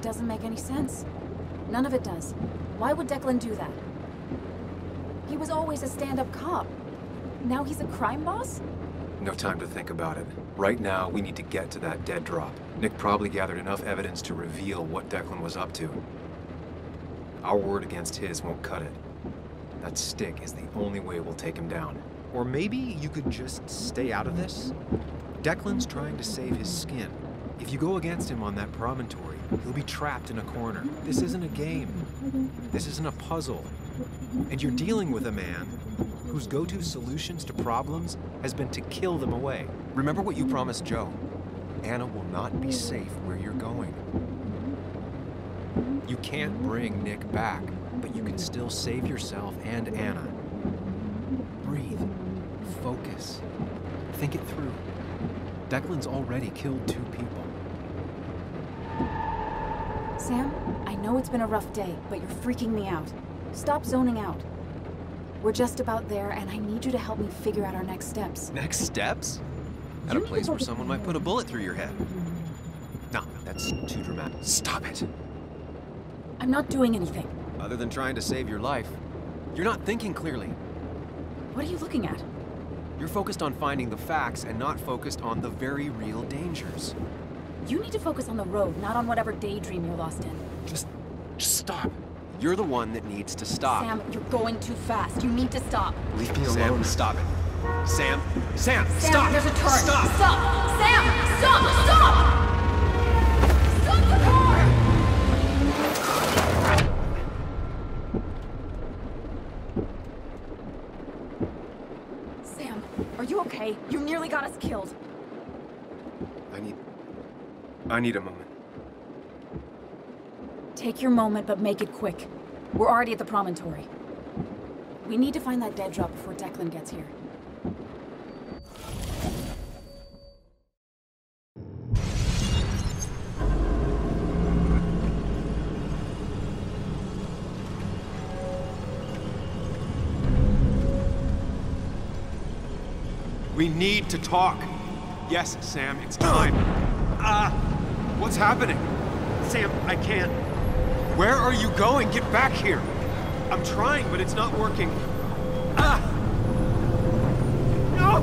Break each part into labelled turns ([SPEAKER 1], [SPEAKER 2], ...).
[SPEAKER 1] doesn't make any sense. None of it does. Why would Declan do that? He was always a stand-up cop. Now he's a crime boss?
[SPEAKER 2] No time to think about it. Right now, we need to get to that dead drop. Nick probably gathered enough evidence to reveal what Declan was up to. Our word against his won't cut it. That stick is the only way we'll take him down.
[SPEAKER 3] Or maybe you could just stay out of this? Declan's trying to save his skin.
[SPEAKER 2] If you go against him on that promontory, he'll be trapped in a corner. This isn't a game. This isn't a puzzle. And you're dealing with a man whose go-to solutions to problems has been to kill them away. Remember what you promised Joe. Anna will not be safe where you're going. You can't bring Nick back, but you can still save yourself and Anna. Breathe. Focus. Think it through. Declan's already killed 2 people.
[SPEAKER 1] Sam, I know it's been a rough day, but you're freaking me out. Stop zoning out. We're just about there, and I need you to help me figure out our next steps.
[SPEAKER 2] Next steps? At a place where someone might put a bullet through your head. No, that's too dramatic. Stop it!
[SPEAKER 1] I'm not doing anything.
[SPEAKER 2] Other than trying to save your life, you're not thinking clearly.
[SPEAKER 1] What are you looking at?
[SPEAKER 2] You're focused on finding the facts and not focused on the very real dangers.
[SPEAKER 1] You need to focus on the road, not on whatever daydream you're lost in.
[SPEAKER 2] Just stop. You're the one that needs to stop.
[SPEAKER 1] Sam, you're going too fast. You need to stop.
[SPEAKER 2] Leave me alone. Sam, stop it. Sam,
[SPEAKER 1] Sam,
[SPEAKER 2] stop!
[SPEAKER 1] There's a turn.
[SPEAKER 2] Stop!
[SPEAKER 1] Stop! Sam, stop! Stop! Stop the car! Sam, are you okay? You nearly got us killed.
[SPEAKER 2] I need a moment.
[SPEAKER 1] Take your moment, but make it quick. We're already at the promontory. We need to find that dead drop before Declan gets here.
[SPEAKER 2] We need to talk. Yes, Sam, it's time. What's happening?
[SPEAKER 3] Sam, I can't.
[SPEAKER 2] Where are you going? Get back here. I'm trying, but it's not working. No!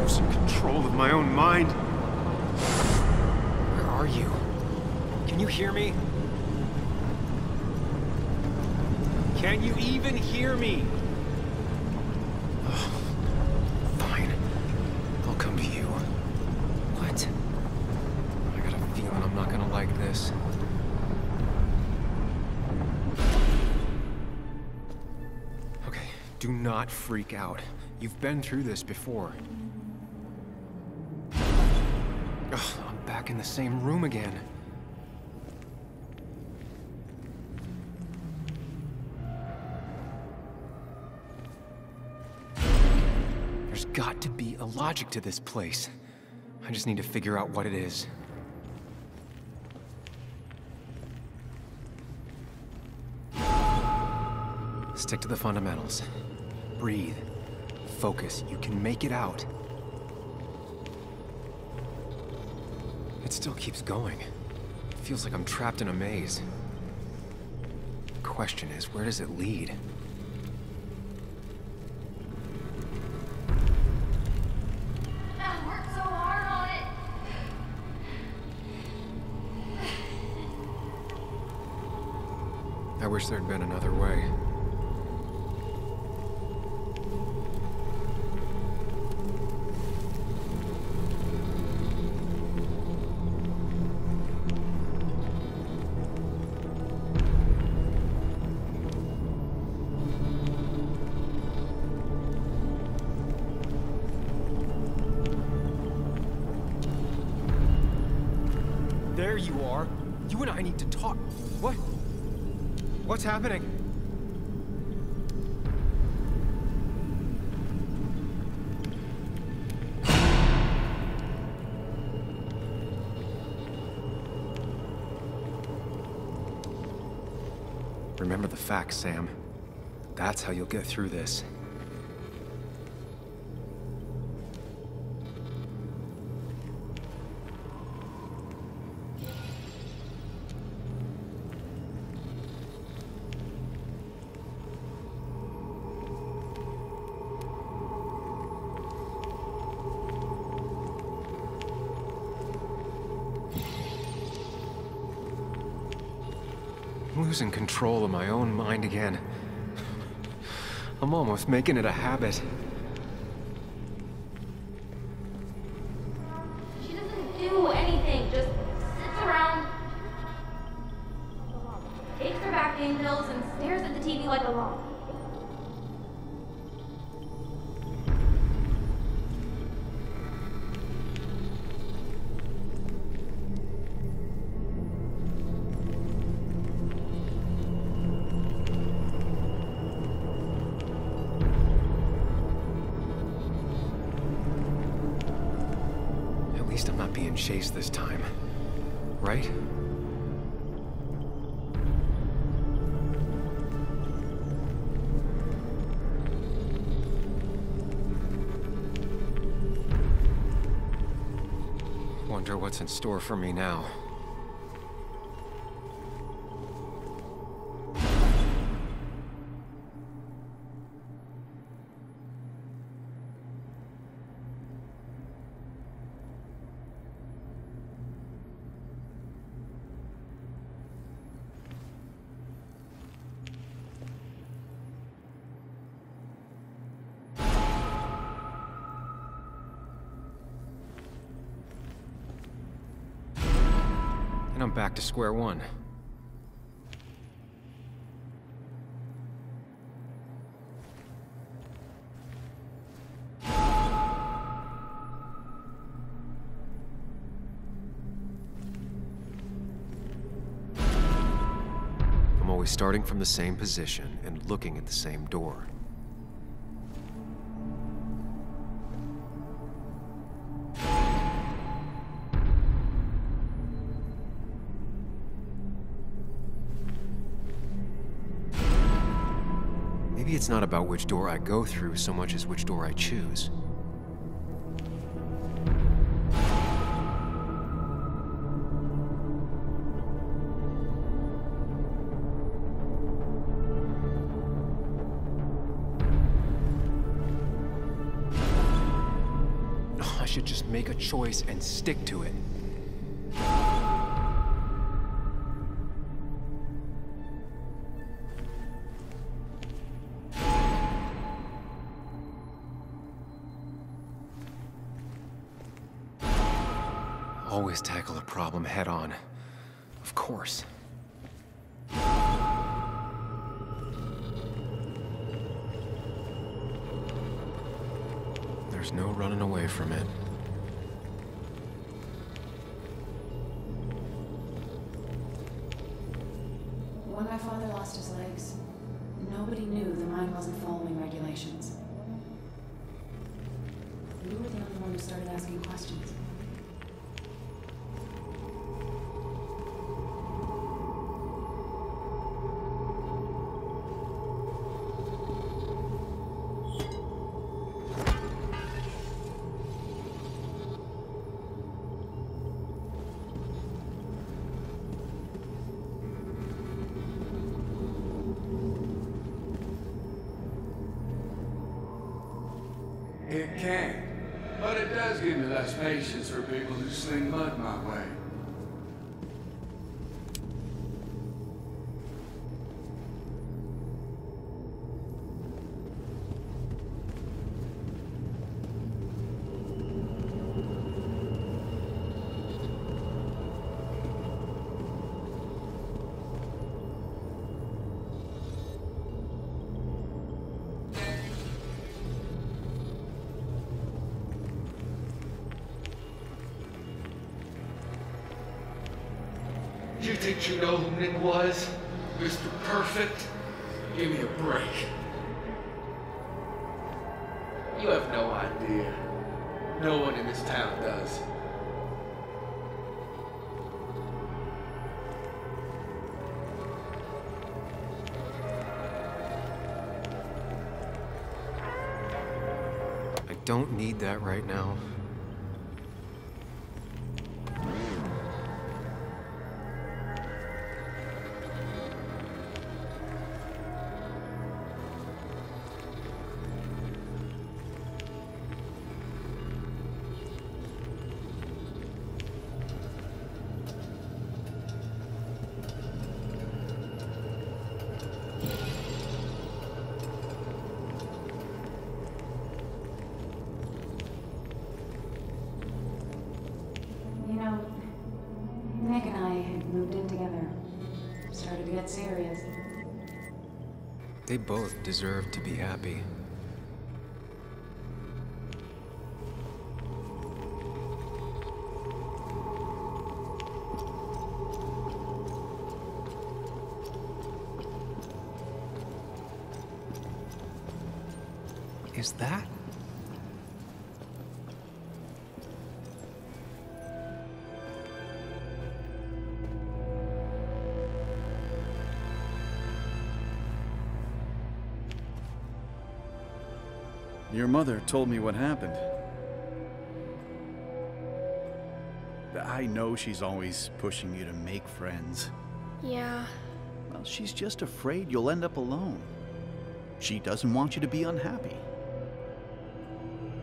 [SPEAKER 2] Losing control of my own mind. Where are you? Can you hear me? Can you even hear me? Fine. I'll come to you. What? I got a feeling I'm not gonna like this. Okay, do not freak out. You've been through this before. Ugh, I'm back in the same room again. There's got to be a logic to this place. I just need to figure out what it is. Stick to the fundamentals. Breathe. Focus. You can make it out. It still keeps going. It feels like I'm trapped in a maze. The question is, where does it lead? I wish there'd been another way. There you are. You and I need to talk. What? What's happening? Remember the facts, Sam. That's how you'll get through this. losing control of my own mind again. I'm almost making it a habit.
[SPEAKER 4] She doesn't do anything, just sits around, takes her back pain pills, and stares at the TV like a log.
[SPEAKER 2] At least I'm not being chased this time, right? Wonder what's in store for me now. And I'm back to square one. I'm always starting from the same position and looking at the same door. Maybe it's not about which door I go through so much as which door I choose. I should just make a choice and stick to it. Always tackle a problem head on. Of course. There's no running away from it.
[SPEAKER 1] When my father lost his legs, nobody knew the mine wasn't following regulations. You were the only one who started asking questions.
[SPEAKER 5] It can, but it does give me less patience for people who sling mud my way. You think you know who Nick was? Mr. Perfect? Give me a break. You have no idea. No one in this town does.
[SPEAKER 2] I don't need that right now. They both deserve to be happy. Is that?
[SPEAKER 6] Your mother told me what happened. I know she's always pushing you to make friends.
[SPEAKER 7] Yeah.
[SPEAKER 6] Well, she's just afraid you'll end up alone. She doesn't want you to be unhappy.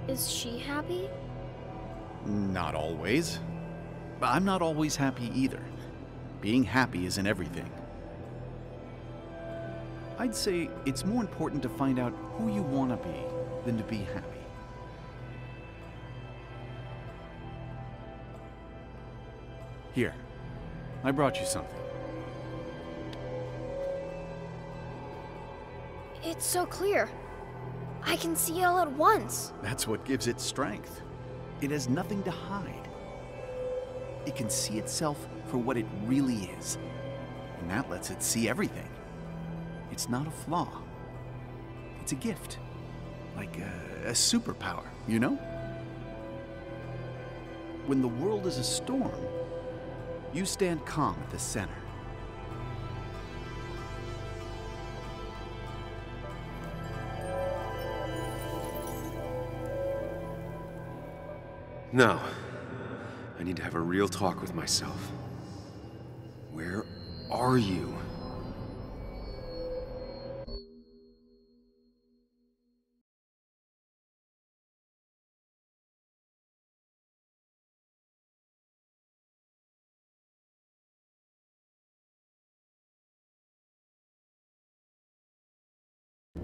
[SPEAKER 7] Is she happy?
[SPEAKER 6] Not always. But I'm not always happy either. Being happy isn't everything. I'd say it's more important to find out who you want to be than to be happy. Here, I brought you something.
[SPEAKER 7] It's so clear. I can see it all at once.
[SPEAKER 6] That's what gives it strength. It has nothing to hide. It can see itself for what it really is. And that lets it see everything. It's not a flaw. It's a gift. Like a superpower, you know? When the world is a storm, you stand calm at the center.
[SPEAKER 8] No. I need to have a real talk with myself. Where are you?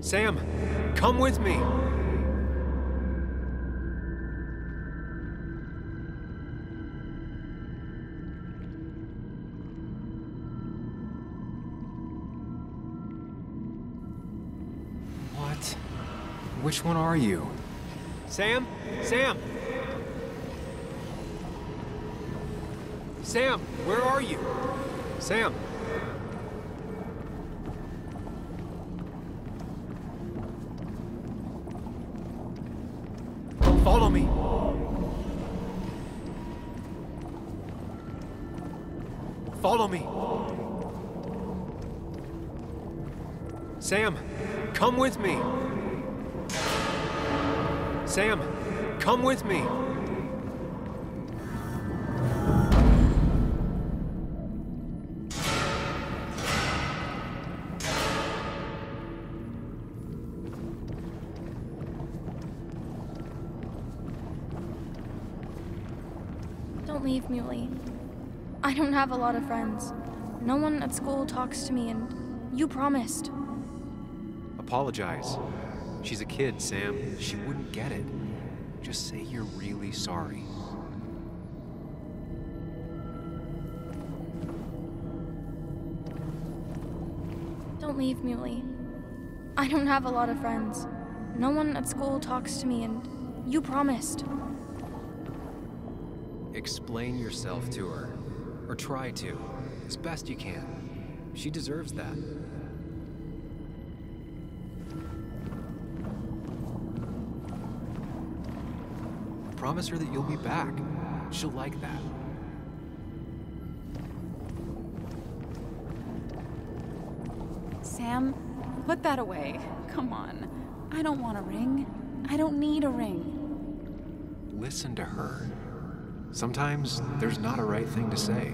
[SPEAKER 2] Sam, come with me! What? Which one are you? Sam? Sam! Sam, where are you? Sam! Follow me! Follow me! Sam, come with me! Sam, come with me!
[SPEAKER 7] Don't leave, Muley. I don't have a lot of friends. No one at school talks to me, and you promised.
[SPEAKER 2] Apologize. She's a kid, Sam. She wouldn't get it. Just say you're really sorry.
[SPEAKER 7] Don't leave, Muley. I don't have a lot of friends. No one at school talks to me, and you promised.
[SPEAKER 2] Explain yourself to her. Or try to. As best you can. She deserves that. Promise her that you'll be back. She'll like that.
[SPEAKER 1] Sam, put that away. Come on. I don't want a ring. I don't need a ring.
[SPEAKER 2] Listen to her. Sometimes there's not a right thing to say.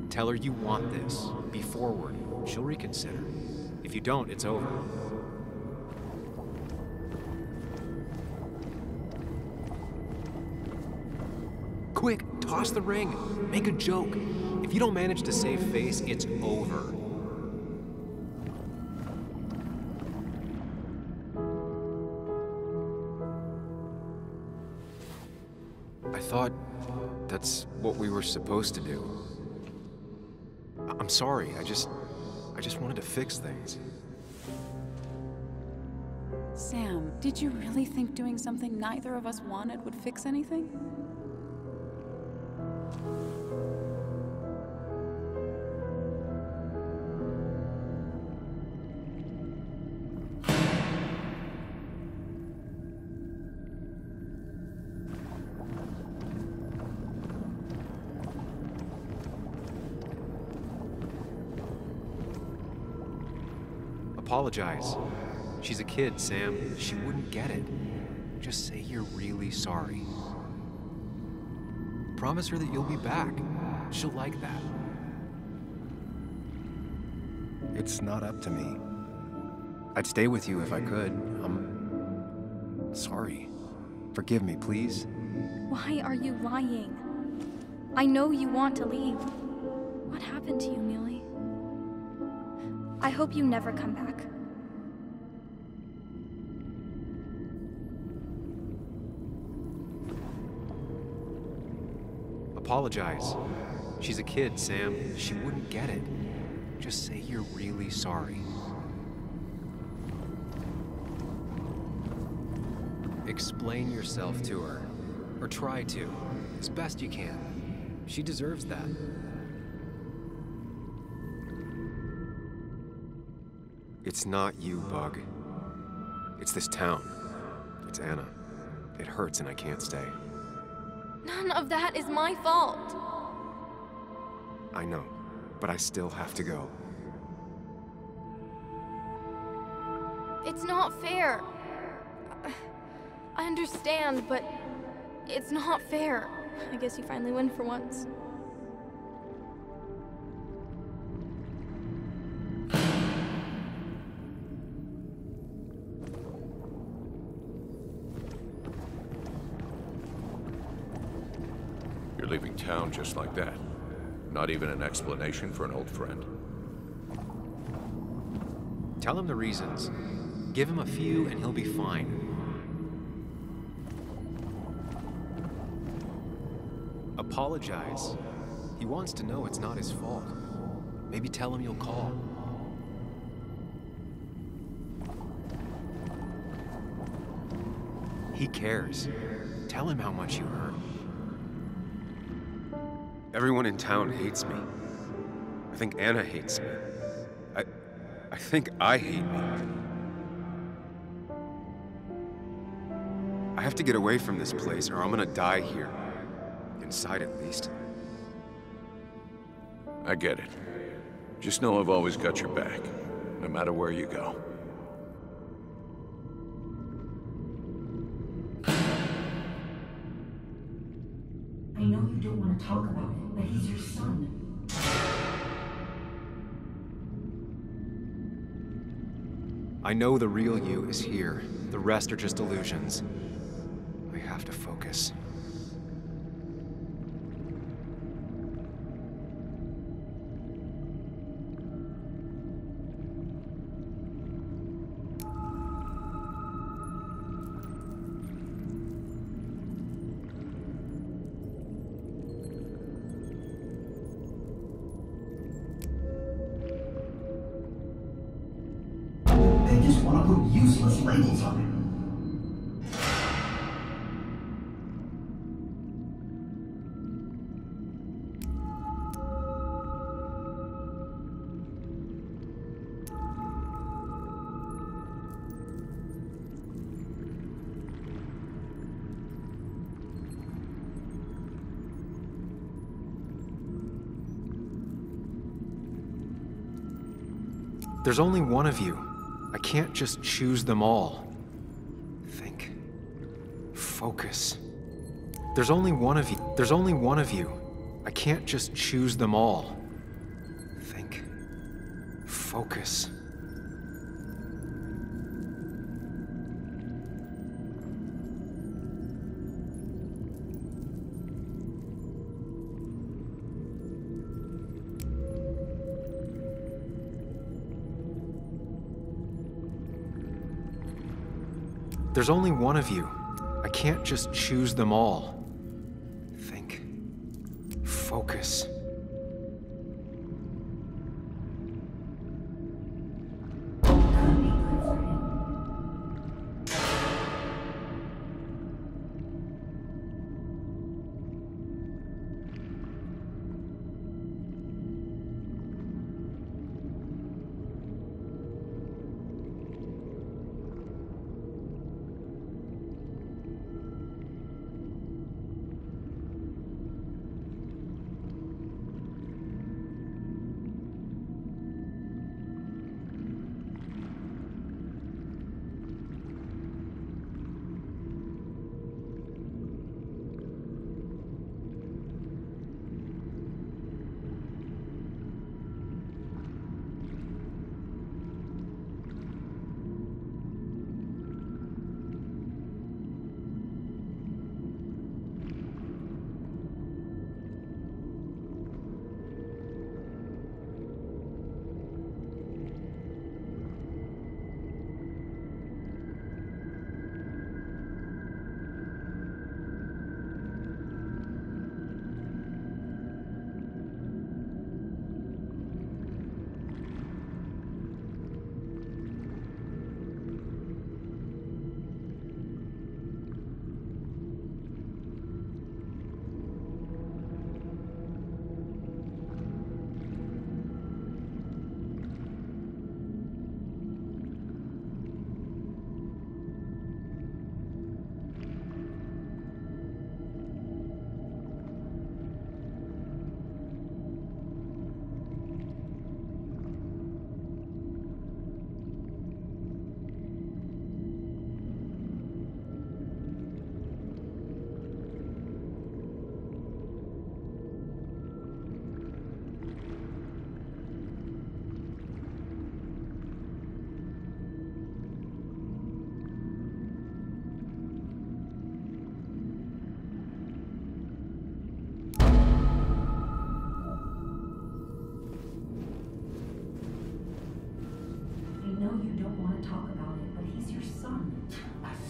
[SPEAKER 2] Tell her you want this. Be forward. She'll reconsider. If you don't, it's over. Quick, toss the ring. Make a joke. If you don't manage to save face, it's over. I thought that's what we were supposed to do. I'm sorry, I I just wanted to fix things.
[SPEAKER 1] Sam, did you really think doing something neither of us wanted would fix anything?
[SPEAKER 2] Apologize. She's a kid, Sam. She wouldn't get it. Just say you're really sorry. Promise her that you'll be back. She'll like that.
[SPEAKER 3] It's not up to me. I'd stay with you if I could. I'm sorry. Forgive me, please.
[SPEAKER 7] Why are you lying? I know you want to leave. What happened to you, Muley? I hope you never come back.
[SPEAKER 2] Apologize. She's a kid, Sam. She wouldn't get it. Just say you're really sorry. Explain yourself to her. Or try to. As best you can. She deserves that.
[SPEAKER 3] It's not you, Bug. It's this town. It's Anna. It hurts and I can't stay.
[SPEAKER 7] None of that is my fault.
[SPEAKER 3] I know, but I still have to go.
[SPEAKER 7] It's not fair. I understand, but it's not fair. I guess you finally win for once.
[SPEAKER 9] You're leaving town just like that. Not even an explanation for an old friend.
[SPEAKER 2] Tell him the reasons. Give him a few and he'll be fine. Apologize. He wants to know it's not his fault. Maybe tell him you'll call. He cares. Tell him how much you hurt.
[SPEAKER 3] Everyone in town hates me. I think Anna hates me. I think I hate me. I have to get away from this place or I'm gonna die here. Inside at least.
[SPEAKER 9] I get it. Just know I've always got your back, no matter where you go.
[SPEAKER 10] I know you don't want to talk about it, but he's your son.
[SPEAKER 2] I know the real you is here. The rest are just illusions. I have to focus.
[SPEAKER 10] They just want to put useless labels on it.
[SPEAKER 2] There's only one of you. I can't just choose them all. Think. Focus. There's only one of you. There's only one of you. I can't just choose them all. Think. Focus. There's only one of you. I can't just choose them all. Think. Focus.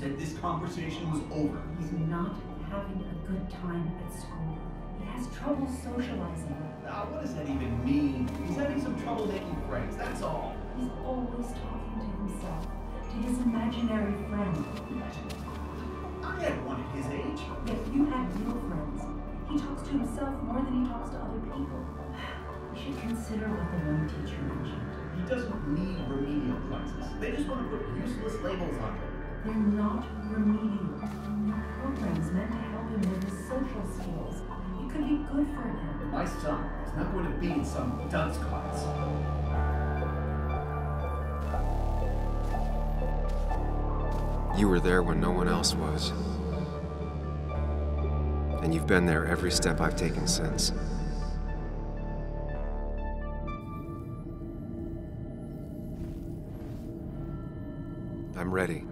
[SPEAKER 11] said this conversation was over.
[SPEAKER 10] He's not having a good time at school. He has trouble socializing.
[SPEAKER 11] What does that even mean? He's having some trouble making friends, that's all.
[SPEAKER 10] He's always talking to himself, to his imaginary friend.
[SPEAKER 11] I had one at his age.
[SPEAKER 10] Yes, you had real friends. He talks to himself more than he talks to other people. We should consider what the one teacher mentioned.
[SPEAKER 11] He doesn't need remedial classes. They just want to put useless labels on him.
[SPEAKER 10] They're not remedial. They're programs meant to help him with his social skills. It could be good for him.
[SPEAKER 11] My son is not going to be in some dunce class.
[SPEAKER 3] You were there when no one else was. And you've been there every step I've taken since. I'm ready.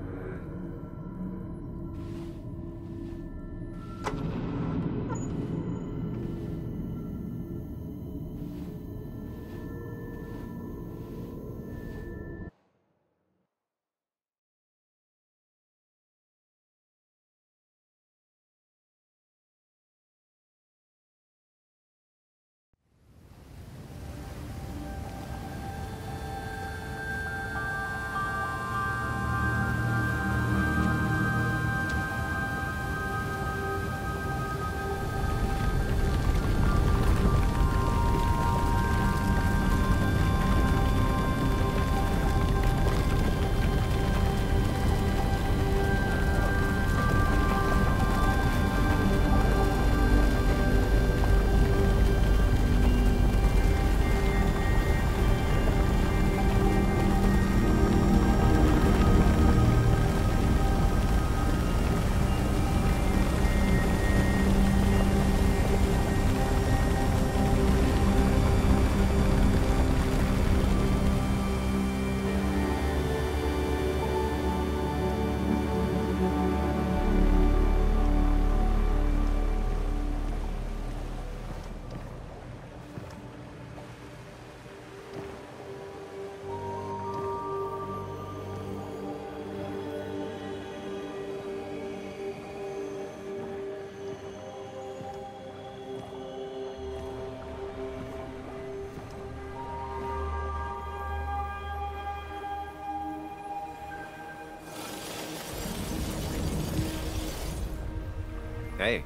[SPEAKER 3] Hey.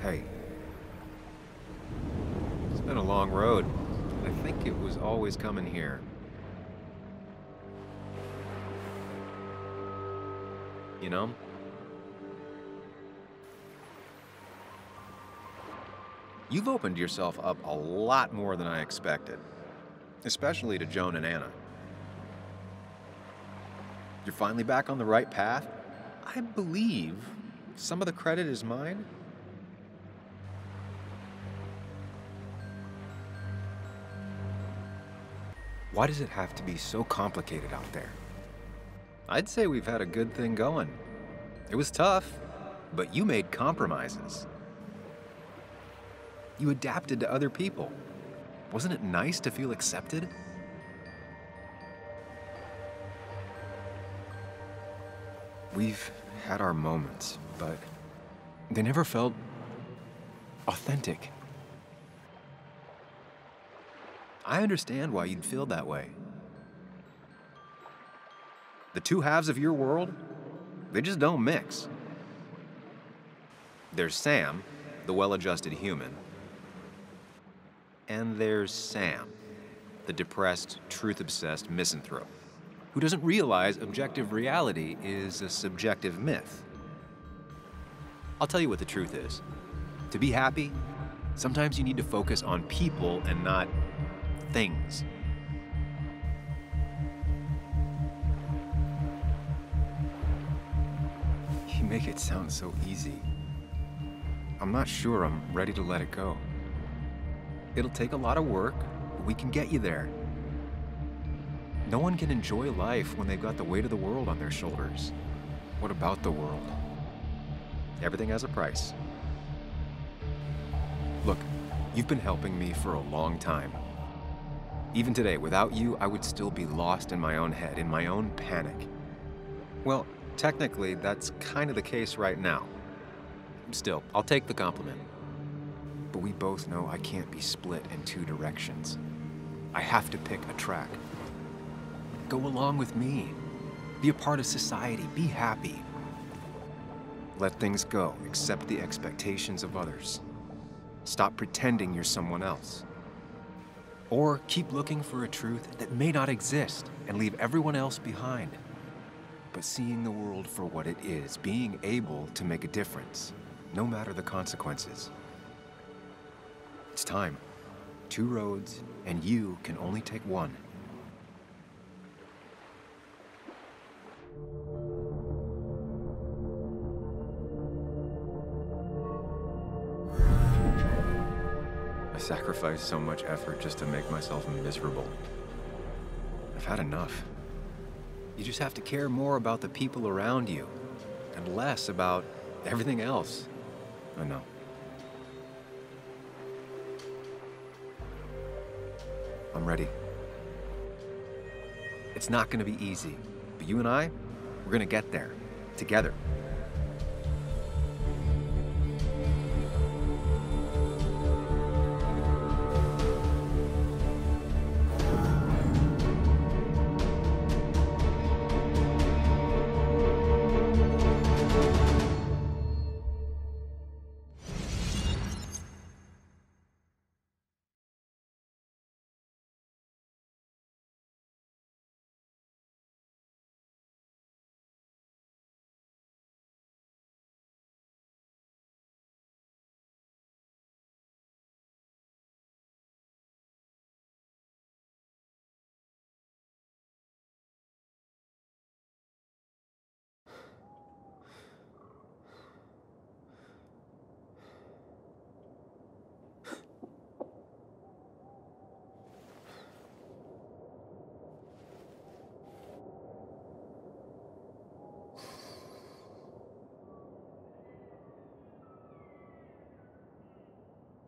[SPEAKER 3] Hey. It's been a long road. I think it was always coming here. You know? You've opened yourself up a lot more than I expected. Especially to Joan and Anna. You're finally back on the right path? I believe some of the credit is mine. Why does it have to be so complicated out there? I'd say we've had a good thing going. It was tough, but you made compromises. You adapted to other people. Wasn't it nice to feel accepted? We've had our moments, but they never felt authentic. I understand why you'd feel that way. The two halves of your world, they just don't mix. There's Sam, the well-adjusted human, and there's Sam, the depressed, truth-obsessed misanthrope, who doesn't realize objective reality is a subjective myth. I'll tell you what the truth is. To be happy, sometimes you need to focus on people and not things. You make it sound so easy. I'm not sure I'm ready to let it go. It'll take a lot of work, but we can get you there. No one can enjoy life when they've got the weight of the world on their shoulders. What about the world? Everything has a price. Look, you've been helping me for a long time. Even today, without you, I would still be lost in my own head, in my own panic. Well, Technically, that's kind of the case right now. Still, I'll take the compliment. But we both know I can't be split in two directions. I have to pick a track. Go along with me. Be a part of society. Be happy. Let things go. Accept the expectations of others. Stop pretending you're someone else. Or keep looking for a truth that may not exist and leave everyone else behind. But seeing the world for what it is, being able to make a difference, no matter the consequences. It's time. 2 roads, and you can only take one. I sacrificed so much effort just to make myself miserable. I've had enough. You just have to care more about the people around you, and less about everything else. I know. I'm ready. It's not gonna be easy, but you and I, we're gonna get there, together.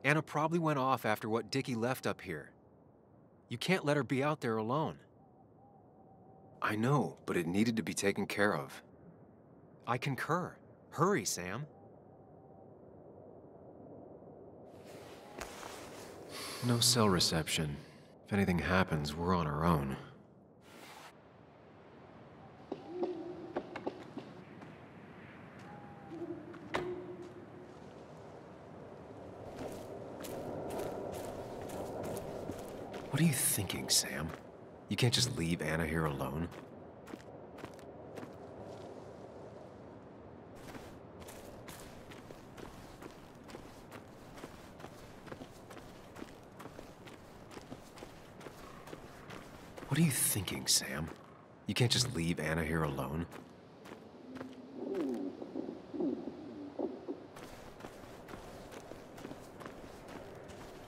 [SPEAKER 3] Anna probably went off after what Dickie left up here. You can't let her be out there alone. I know, but it needed to be taken care of. I concur. Hurry, Sam. No cell reception. If anything happens, we're on our own. What are you thinking, Sam? You can't just leave Anna here alone. What are you thinking, Sam? You can't just leave Anna here alone.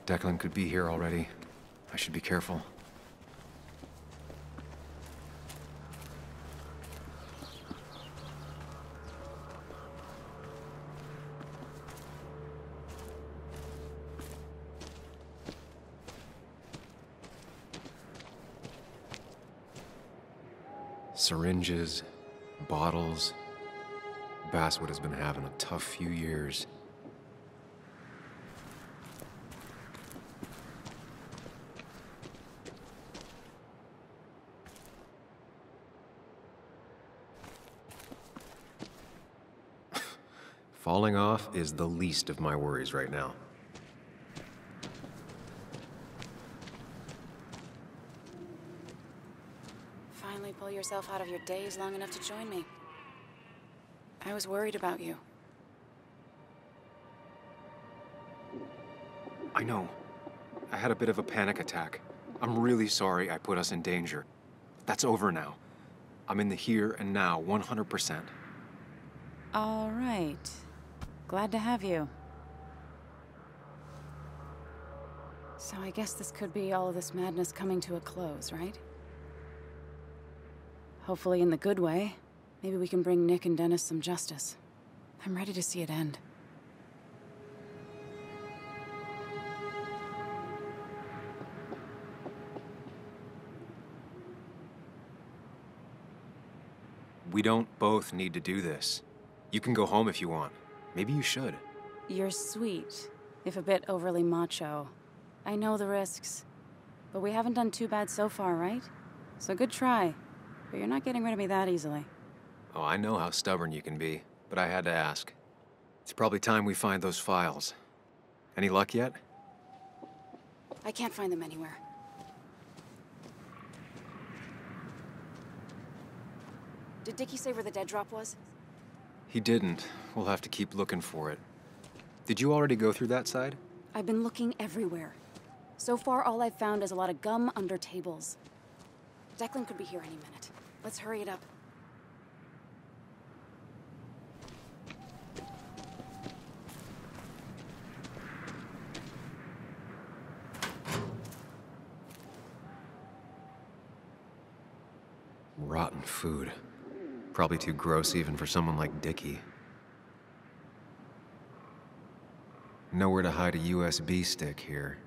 [SPEAKER 3] Declan could be here already. I should be careful. Syringes, bottles. Basswood has been having a tough few years. Falling off is the least of my worries right now.
[SPEAKER 1] Finally pull yourself out of your daze long enough to join me. I was worried about you.
[SPEAKER 3] I know. I had a bit of a panic attack. I'm really sorry I put us in danger. That's over now. I'm in the here and now, 100%.
[SPEAKER 1] All right. Glad to have you. So I guess this could be all of this madness coming to a close, right? Hopefully in the good way. Maybe we can bring Nick and Dennis some justice. I'm ready to see it end.
[SPEAKER 2] We don't both need to do this. You can go home if you want. Maybe you should.
[SPEAKER 1] You're sweet, if a bit overly macho. I know the risks. But we haven't done too bad so far, right? So good try. But you're not getting rid of me that easily.
[SPEAKER 2] Oh, I know how stubborn you can be, but I had to ask. It's probably time we find those files. Any luck yet?
[SPEAKER 1] I can't find them anywhere. Did Dickie say where the dead drop was?
[SPEAKER 2] He didn't. We'll have to keep looking for it. Did you already go through that side?
[SPEAKER 1] I've been looking everywhere. So far, all I've found is a lot of gum under tables. Declan could be here any minute. Let's hurry it up.
[SPEAKER 2] Rotten food. Probably too gross even for someone like Dickie. Nowhere to hide a USB stick here.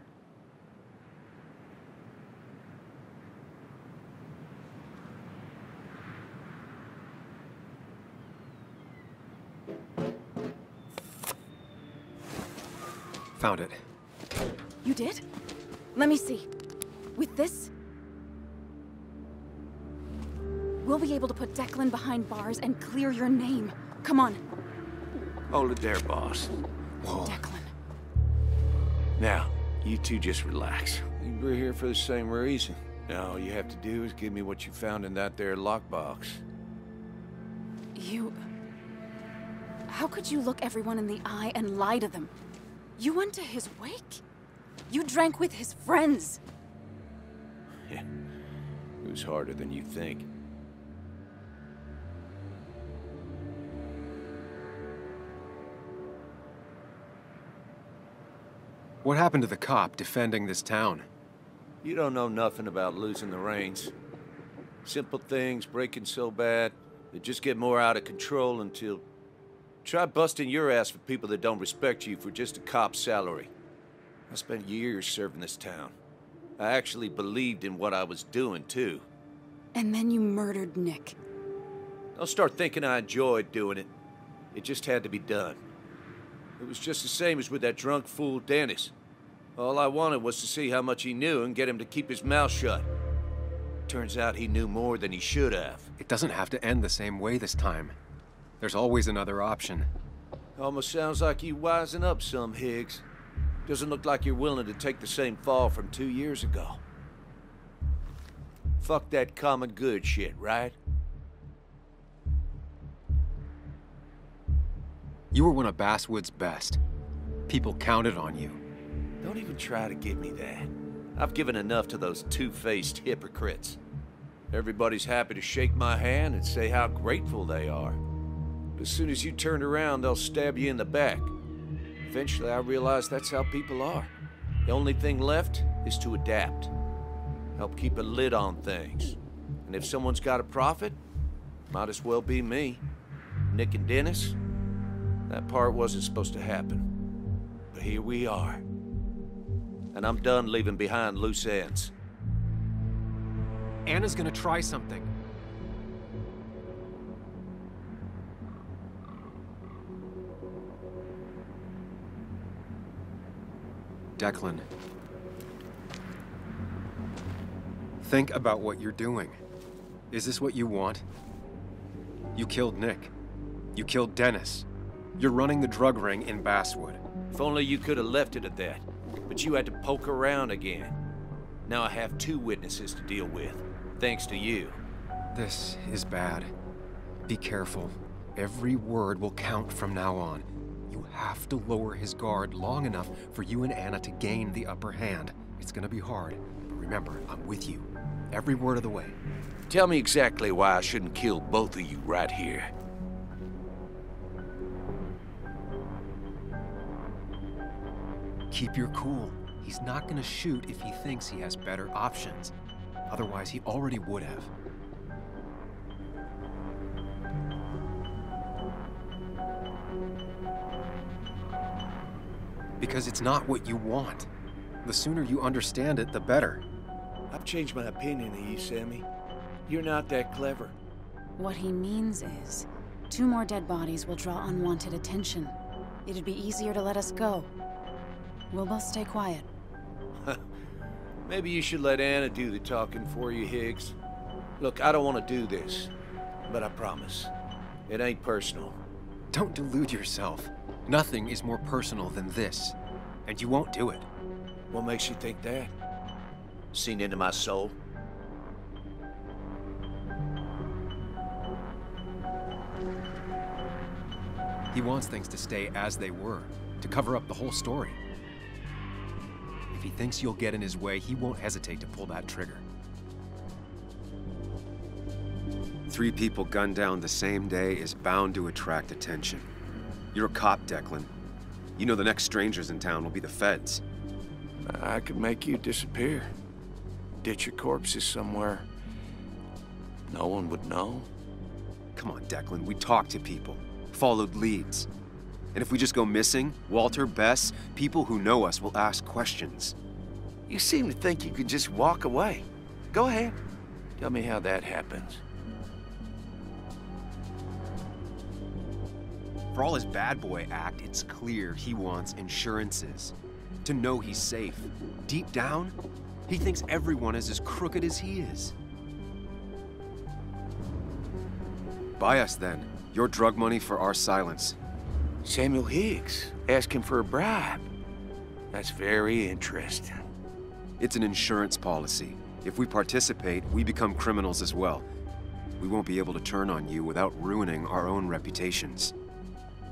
[SPEAKER 2] Found it.
[SPEAKER 1] You did? Let me see. With this, we'll be able to put Declan behind bars and clear your name. Come on.
[SPEAKER 12] Hold it there, boss.
[SPEAKER 2] Whoa.
[SPEAKER 1] Declan.
[SPEAKER 12] Now, you two just relax. We're here for the same reason. Now, all you have to do is give me what you found in that there lockbox.
[SPEAKER 1] You... How could you look everyone in the eye and lie to them? You went to his wake? You drank with his friends.
[SPEAKER 12] Yeah, it was harder than you think.
[SPEAKER 2] What happened to the cop defending this town?
[SPEAKER 12] You don't know nothing about losing the reins. Simple things breaking so bad, they just get more out of control until... Try busting your ass for people that don't respect you for just a cop's salary. I spent years serving this town. I actually believed in what I was doing, too.
[SPEAKER 1] And then you murdered Nick.
[SPEAKER 12] Don't start thinking I enjoyed doing it. It just had to be done. It was just the same as with that drunk fool Dennis. All I wanted was to see how much he knew and get him to keep his mouth shut. Turns out he knew more than he should have.
[SPEAKER 2] It doesn't have to end the same way this time. There's always another option.
[SPEAKER 12] Almost sounds like you wising up some, Higgs. Doesn't look like you're willing to take the same fall from 2 years ago. Fuck that common good shit, right?
[SPEAKER 2] You were one of Basswood's best. People counted on you.
[SPEAKER 12] Don't even try to give me that. I've given enough to those two-faced hypocrites. Everybody's happy to shake my hand and say how grateful they are. But as soon as you turn around, they'll stab you in the back. Eventually, I realized that's how people are. The only thing left is to adapt. Help keep a lid on things. And if someone's got a profit, might as well be me. Nick and Dennis, that part wasn't supposed to happen. But here we are. And I'm done leaving behind loose ends.
[SPEAKER 2] Anna's gonna try something. Declan. Think about what you're doing. Is this what you want? You killed Nick. You killed Dennis. You're running the drug ring in Basswood.
[SPEAKER 12] If only you could have left it at that. But you had to poke around again. Now I have 2 witnesses to deal with, thanks to you.
[SPEAKER 2] This is bad. Be careful. Every word will count from now on. You have to lower his guard long enough for you and Anna to gain the upper hand. It's gonna be hard, but remember, I'm with you. Every word of the way.
[SPEAKER 12] Tell me exactly why I shouldn't kill both of you right here.
[SPEAKER 2] Keep your cool. He's not gonna shoot if he thinks he has better options. Otherwise, he already would have. Because it's not what you want. The sooner you understand it, the better.
[SPEAKER 12] I've changed my opinion of you, Sammy. You're not that clever.
[SPEAKER 1] What he means is, 2 more dead bodies will draw unwanted attention. It'd be easier to let us go. We'll both stay quiet.
[SPEAKER 12] Maybe you should let Anna do the talking for you, Higgs. Look, I don't want to do this, but I promise, it ain't personal.
[SPEAKER 2] Don't delude yourself. Nothing is more personal than this, and you won't do it.
[SPEAKER 12] What makes you think that? Seen into my soul?
[SPEAKER 2] He wants things to stay as they were, to cover up the whole story. If he thinks you'll get in his way, he won't hesitate to pull that trigger.
[SPEAKER 8] 3 people gunned down the same day is bound to attract attention. You're a cop, Declan. You know the next strangers in town will be the feds.
[SPEAKER 12] I could make you disappear. Ditch your corpses somewhere. No one would know.
[SPEAKER 8] Come on, Declan, we talked to people, followed leads. And if we just go missing, Walter, Bess, people who know us will ask questions.
[SPEAKER 12] You seem to think you could just walk away. Go ahead. Tell me how that happens.
[SPEAKER 8] For all his bad boy act, it's clear he wants insurances. To know he's safe. Deep down, he thinks everyone is as crooked as he is. Buy us then. Your drug money for our silence.
[SPEAKER 12] Samuel Higgs, asking for a bribe. That's very interesting.
[SPEAKER 8] It's an insurance policy. If we participate, we become criminals as well. We won't be able to turn on you without ruining our own reputations.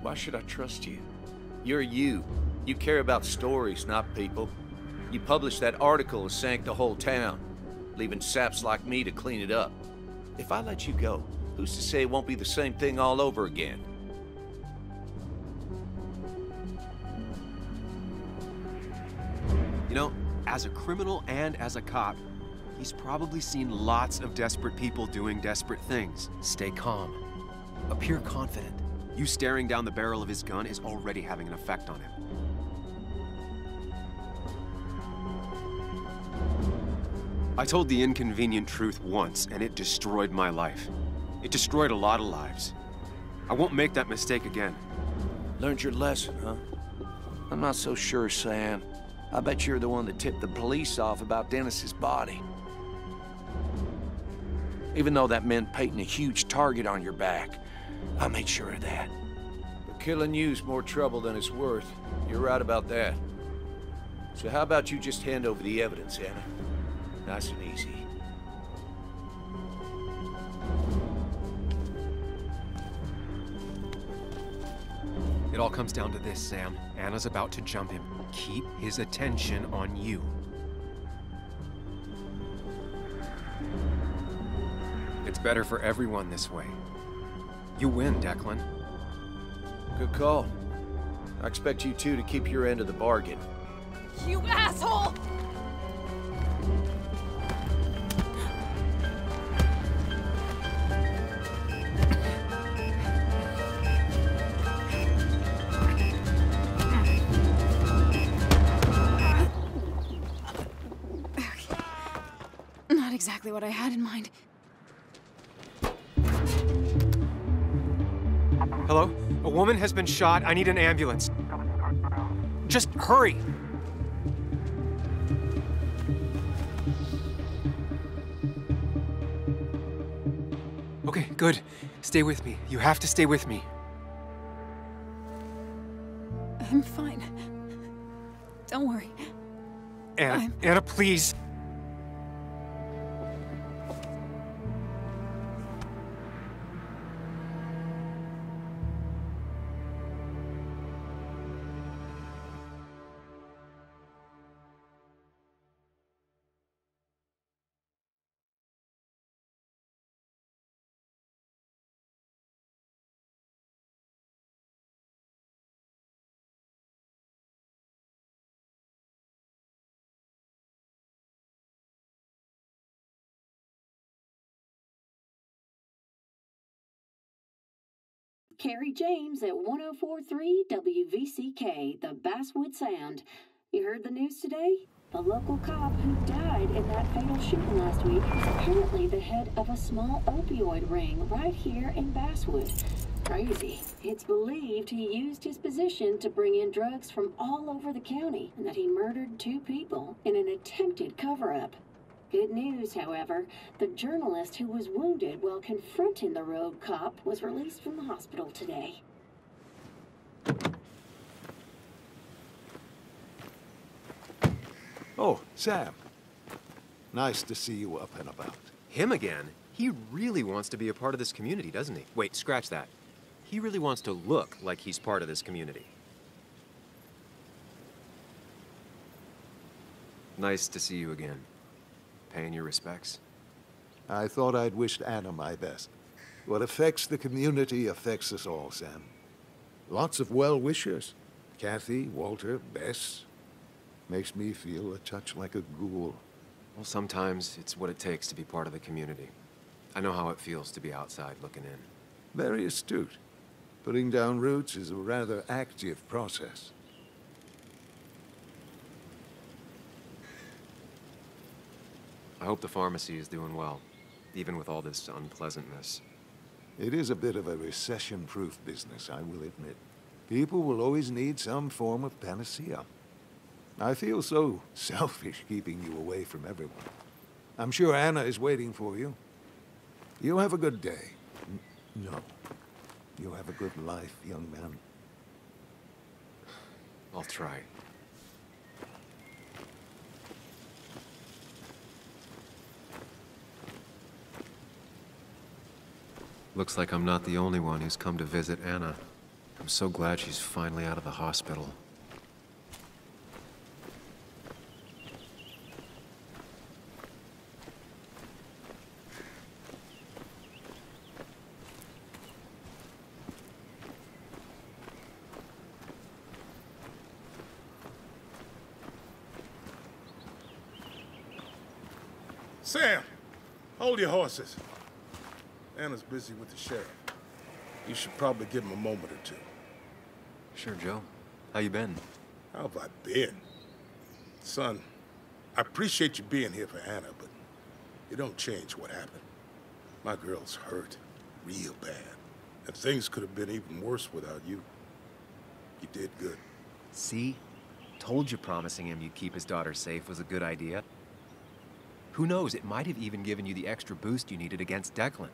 [SPEAKER 12] Why should I trust you? You're you. You care about stories, not people. You published that article that sank the whole town, leaving saps like me to clean it up. If I let you go, who's to say it won't be the same thing all over again?
[SPEAKER 8] You know, as a criminal and as a cop, he's probably seen lots of desperate people doing desperate things.
[SPEAKER 2] Stay calm. Appear confident.
[SPEAKER 8] You staring down the barrel of his gun is already having an effect on him. I told the inconvenient truth once, and it destroyed my life. It destroyed a lot of lives. I won't make that mistake again.
[SPEAKER 12] Learned your lesson, huh? I'm not so sure, Sam. I bet you're the one that tipped the police off about Dennis's body. Even though that meant painting a huge target on your back, I made sure of that. But killing you's more trouble than it's worth. You're right about that. So how about you just hand over the evidence, Anna? Nice and easy.
[SPEAKER 2] It all comes down to this, Sam. Anna's about to jump him. Keep his attention on you. It's better for everyone this way. You win, Declan.
[SPEAKER 12] Good call. I expect you two to keep your end of the bargain.
[SPEAKER 7] You asshole!
[SPEAKER 1] Not exactly what I had in mind.
[SPEAKER 2] Hello? A woman has been shot. I need an ambulance. Just hurry! Okay, good. Stay with me. You have to stay with me.
[SPEAKER 1] I'm fine. Don't worry.
[SPEAKER 2] Anna, Anna, please.
[SPEAKER 10] Carrie James at 1043 WVCK, the Basswood Sound. You heard the news today? The local cop who died in that fatal shooting last week is apparently the head of a small opioid ring right here in Basswood. Crazy. It's believed he used his position to bring in drugs from all over the county and that he murdered 2 people in an attempted cover-up. Good news, however, the journalist who was wounded while confronting the rogue cop was released from the hospital today.
[SPEAKER 13] Oh, Sam. Nice to see you up and about.
[SPEAKER 2] Him again? He really wants to be a part of this community, doesn't he? Wait, scratch that. He really wants to look like he's part of this community. Nice to see you again. Paying your respects?
[SPEAKER 13] I thought I'd wished Anna my best. What affects the community affects us all, Sam. Lots of well-wishers. Kathy, Walter, Bess. Makes me feel a touch like a ghoul.
[SPEAKER 2] Well, sometimes it's what it takes to be part of the community. I know how it feels to be outside looking in.
[SPEAKER 13] Very astute. Putting down roots is a rather active process.
[SPEAKER 2] I hope the pharmacy is doing well, even with all this unpleasantness.
[SPEAKER 13] It is a bit of a recession-proof business, I will admit. People will always need some form of panacea. I feel so selfish keeping you away from everyone. I'm sure Anna is waiting for you. You have a good day. No. You have a good life, young man.
[SPEAKER 2] I'll try. Looks like I'm not the only one who's come to visit Anna. I'm so glad she's finally out of the hospital.
[SPEAKER 14] Sam, hold your horses. Anna's busy with the sheriff. You should probably give him a moment or 2.
[SPEAKER 2] Sure, Joe. How you been?
[SPEAKER 14] How have I been? Son, I appreciate you being here for Anna, but it don't change what happened. My girl's hurt, real bad. And things could have been even worse without you. You did good.
[SPEAKER 2] See? Told you promising him you'd keep his daughter safe was a good idea. Who knows, it might have even given you the extra boost you needed against Declan.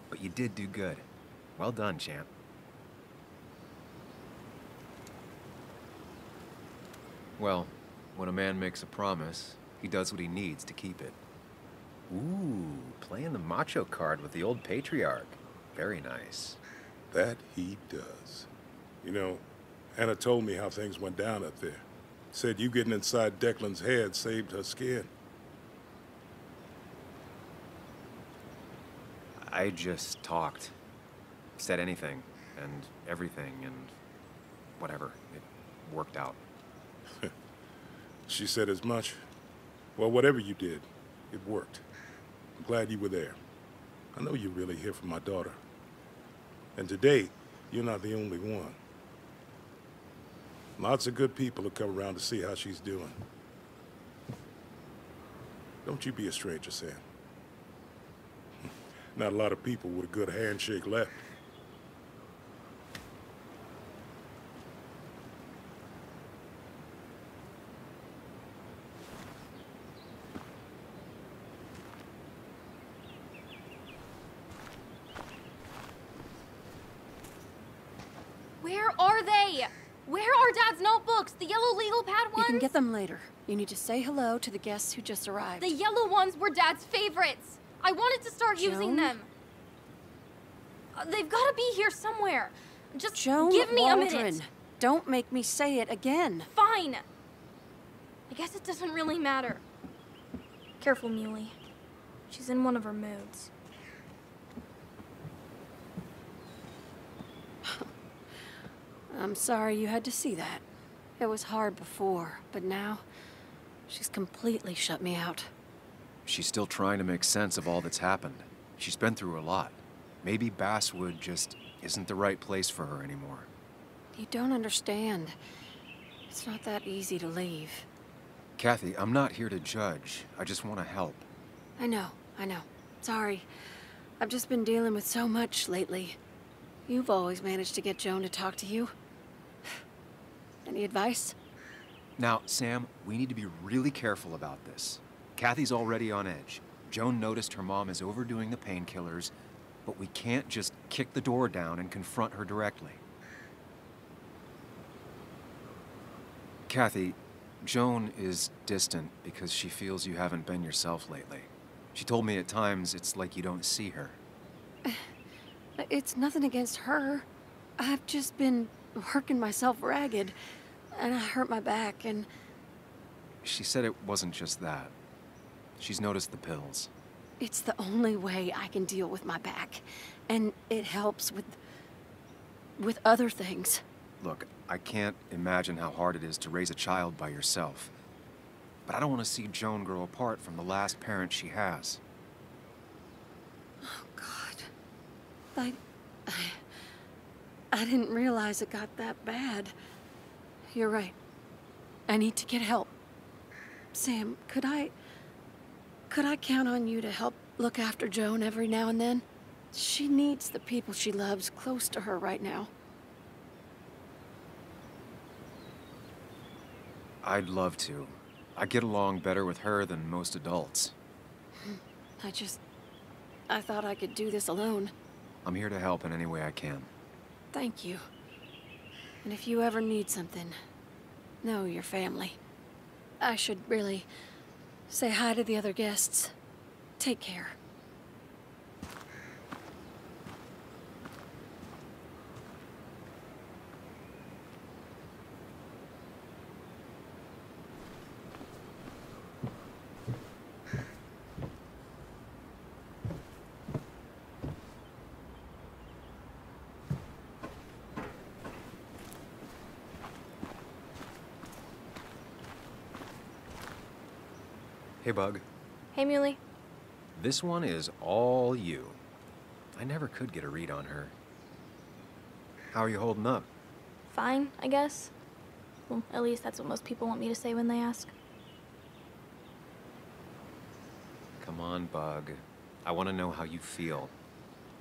[SPEAKER 2] But you did do good. Well done, champ. Well, when a man makes a promise, he does what he needs to keep it. Ooh, playing the macho card with the old patriarch. Very nice.
[SPEAKER 14] That he does. You know, Anna told me how things went down up there. Said you getting inside Declan's head saved her skin.
[SPEAKER 2] I just talked. Said anything, and everything, and whatever. It worked out.
[SPEAKER 14] She said as much. Well, whatever you did, it worked. I'm glad you were there. I know you're really here for my daughter. And today, you're not the only one. Lots of good people will come around to see how she's doing. Don't you be a stranger, Sam. Not a lot of people with a good handshake left.
[SPEAKER 7] Where are they? Where are Dad's notebooks? The yellow legal pad ones?
[SPEAKER 15] You can get them later. You need to say hello to the guests who just arrived.
[SPEAKER 7] The yellow ones were Dad's favorites. I wanted to start using them. They've got to be here somewhere. Just
[SPEAKER 15] Joan
[SPEAKER 7] give me
[SPEAKER 15] Waldron.
[SPEAKER 7] a minute.
[SPEAKER 15] Don't make me say it again.
[SPEAKER 7] Fine. I guess it doesn't really matter. Careful, Muley. She's in one of her moods.
[SPEAKER 15] I'm sorry you had to see that. It was hard before, but now she's completely shut me out.
[SPEAKER 2] She's still trying to make sense of all that's happened. She's been through a lot. Maybe Basswood just isn't the right place for her anymore.
[SPEAKER 15] You don't understand. It's not that easy to leave.
[SPEAKER 3] Kathy, I'm not here to judge. I just want to help.
[SPEAKER 15] I know. Sorry. I've just been dealing with so much lately. You've always managed to get Joan to talk to you. Any advice?
[SPEAKER 3] Now, Sam, we need to be really careful about this. Kathy's already on edge. Joan noticed her mom is overdoing the painkillers, but we can't just kick the door down and confront her directly. Kathy, Joan is distant because she feels you haven't been yourself lately. She told me at times it's like you don't see her.
[SPEAKER 15] It's nothing against her. I've just been working myself ragged, and I hurt my back, and...
[SPEAKER 3] She said it wasn't just that. She's noticed the pills.
[SPEAKER 15] It's the only way I can deal with my back, and it helps with other things.
[SPEAKER 3] Look, I can't imagine how hard it is to raise a child by yourself. But I don't want to see Joan grow apart from the last parent she has.
[SPEAKER 15] Oh, God. I didn't realize it got that bad. You're right. I need to get help. Sam, could I count on you to help look after Joan every now and then? She needs the people she loves close to her right now.
[SPEAKER 3] I'd love to. I get along better with her than most adults.
[SPEAKER 15] I thought I could do this alone.
[SPEAKER 3] I'm here to help in any way I can.
[SPEAKER 15] Thank you. And if you ever need something, know your family. I should really say hi to the other guests. Take care.
[SPEAKER 2] Hey, Bug.
[SPEAKER 7] Hey, Muley.
[SPEAKER 2] This one is all you. I never could get a read on her. How are you holding up?
[SPEAKER 7] Fine, I guess. Well, at least that's what most people want me to say when they ask.
[SPEAKER 2] Come on, Bug. I want to know how you feel.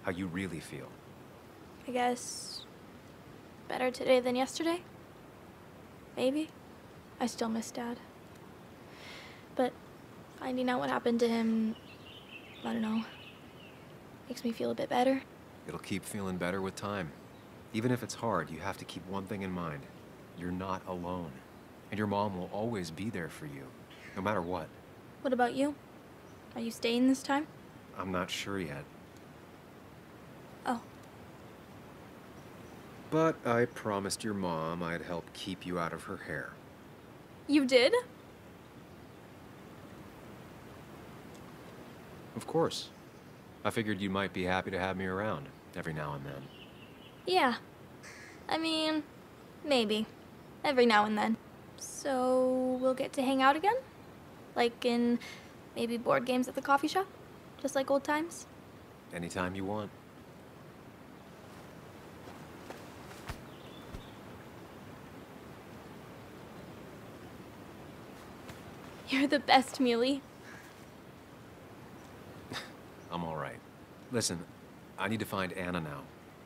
[SPEAKER 2] How you really feel.
[SPEAKER 7] I guess... better today than yesterday? Maybe. I still miss Dad. But finding out what happened to him, I don't know, makes me feel a bit better.
[SPEAKER 2] It'll keep feeling better with time. Even if it's hard, you have to keep one thing in mind. You're not alone. And your mom will always be there for you, no matter what.
[SPEAKER 7] What about you? Are you staying this time?
[SPEAKER 2] I'm not sure yet.
[SPEAKER 7] Oh.
[SPEAKER 2] But I promised your mom I'd help keep you out of her hair.
[SPEAKER 7] You did?
[SPEAKER 2] Of course. I figured you might be happy to have me around every now and then.
[SPEAKER 7] Yeah. I mean, maybe. Every now and then. So, we'll get to hang out again? Like in maybe board games at the coffee shop? Just like old times?
[SPEAKER 2] Anytime you want.
[SPEAKER 7] You're the best, Muley.
[SPEAKER 2] I'm all right. Listen, I need to find Anna now.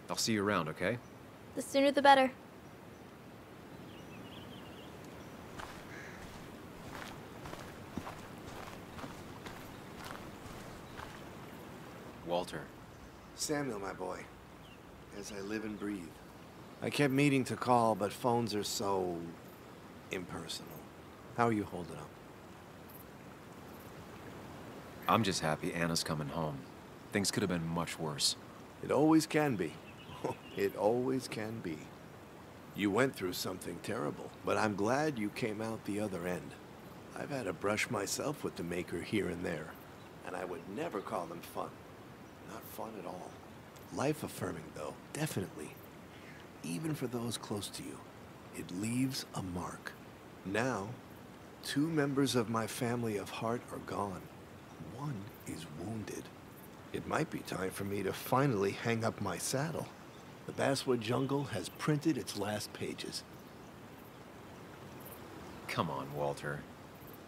[SPEAKER 2] I'll see you around, okay?
[SPEAKER 7] The sooner the better.
[SPEAKER 2] Walter.
[SPEAKER 16] Samuel, my boy. As I live and breathe. I kept meaning to call, but phones are so... impersonal. How are you holding up?
[SPEAKER 2] I'm just happy Anna's coming home. Things could have been much worse.
[SPEAKER 16] It always can be. It always can be. You went through something terrible, but I'm glad you came out the other end. I've had a brush myself with the Maker here and there, and I would never call them fun. Not fun at all. Life-affirming, though, definitely. Even for those close to you, it leaves a mark. Now, 2 members of my family of heart are gone. One is wounded. It might be time for me to finally hang up my saddle. The Basswood Jungle has printed its last pages.
[SPEAKER 2] Come on, Walter.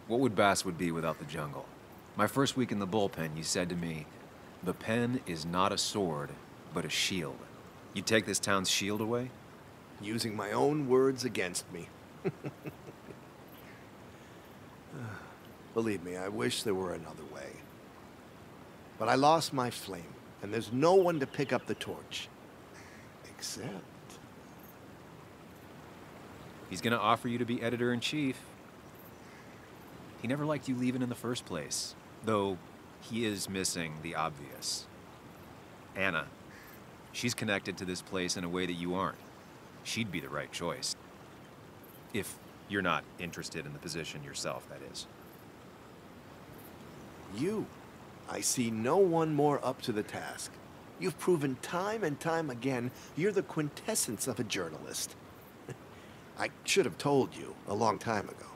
[SPEAKER 2] What would Basswood be without the jungle? My first week in the bullpen, you said to me, the pen is not a sword, but a shield. You take this town's shield away?
[SPEAKER 16] Using my own words against me. Believe me, I wish there were another way. But I lost my flame, and there's no one to pick up the torch. Except...
[SPEAKER 2] He's gonna offer you to be editor-in-chief. He never liked you leaving in the first place, though he is missing the obvious. Anna. She's connected to this place in a way that you aren't. She'd be the right choice. If you're not interested in the position yourself, that is.
[SPEAKER 16] You. I see no one more up to the task. You've proven time and time again you're the quintessence of a journalist. I should have told you a long time ago.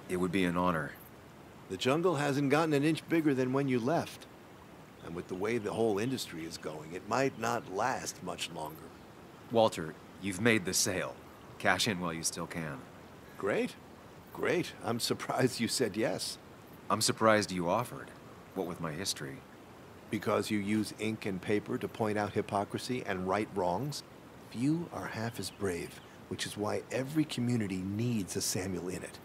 [SPEAKER 2] It would be an honor.
[SPEAKER 16] The jungle hasn't gotten an inch bigger than when you left. And with the way the whole industry is going, it might not last much longer.
[SPEAKER 2] Walter, you've made the sale. Cash in while you still can.
[SPEAKER 16] Great. Great. I'm surprised you said yes.
[SPEAKER 2] I'm surprised you offered. What with my history?
[SPEAKER 16] Because you use ink and paper to point out hypocrisy and right wrongs? Few are half as brave, which is why every community needs a Samuel in it.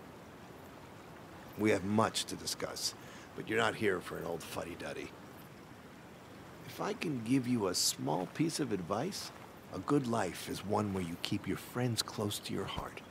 [SPEAKER 16] We have much to discuss, but you're not here for an old fuddy-duddy. If I can give you a small piece of advice, a good life is one where you keep your friends close to your heart.